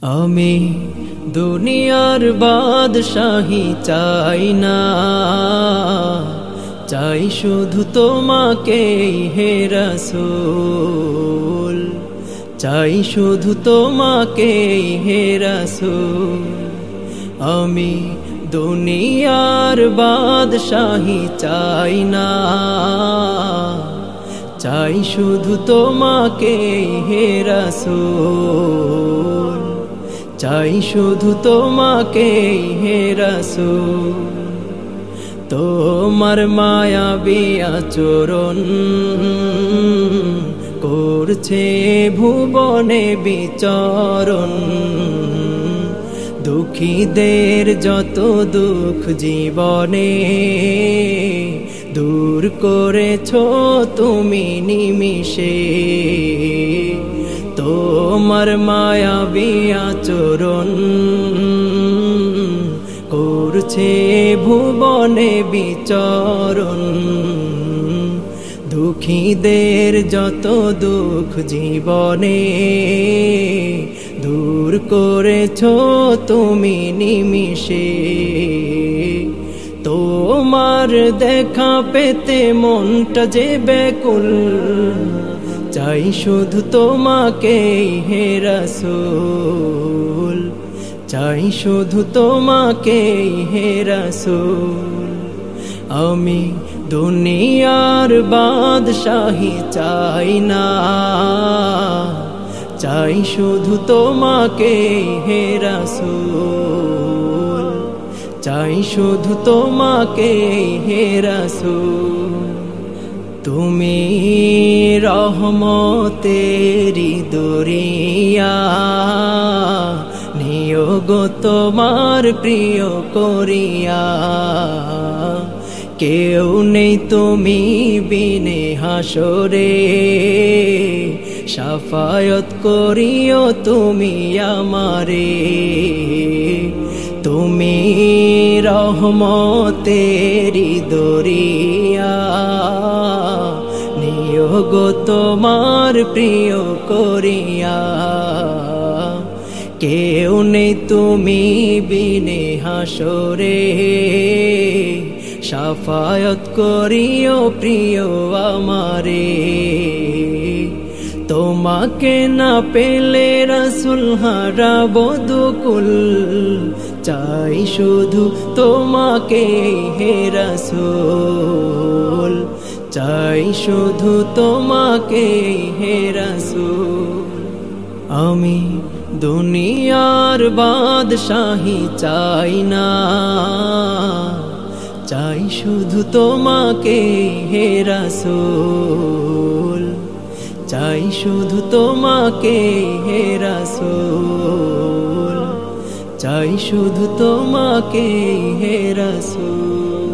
আমি দুনিয়ার বাদশাহী চাই না, চাই শুধু তোমাকে হে রাসূল, চাই শুধু তোমাকে হে রাসূল। আমি দুনিয়ার বাদশাহী চাই না, চাই শুধু তোমাকে হে রাসূল, চাই শুধু তোমাকে হে রাসূল। তোমার মায়াবী আচরণ করছে ভুবনে বিচরণ, দুঃখীদের যত দুঃখ জীবনে দূর করেছো তুমি নিমিষে। তোমার মায়াবী আচরণ করছে ভুবনে বিচরণ, দুঃখীদের যত দুঃখ জীবনে দূর করেছো তুমি নিমিষে। তোমার দেখা পেতে মনটা যে ব্যাকুল, চাই শুধু তোমাকে হে রাসূল, চাই শুধু তোমাকে হে রাসূল। আমি দুনিয়ার বাদশাহী চাই না, চাই শুধু তোমাকে হে রাসূল, চাই শুধু তোমাকে হে রাসূল। তুমি রহমতেরি দরিয়া, নিয়োগ তোমার প্রিয় করিয়া, কেউ নেই তুমি বিনে হাসরে, শাফায়াত করিও তুমি আমারে। তুমি রহমতেরি দরিয়া, নিয়োগ তোমার প্রিয় করিয়া, কেউ নেই তুমি বিনে হাসরে, শাফায়াত করিও প্রিয় আমারে। তোমাকে না পেলে রাসূল হারাবো দুকুল, চাই শুধু তোমাকে হে রাসূল, চাই শুধু তোমাকে হে রাসূল। আমি দুনিয়ার বাদশাহী চাই না, চাই শুধু তোমাকে হে রাসূল, চাই শুধু তোমাকে হে রাসূল, চাই শুধু তোমাকে হে রাসূল।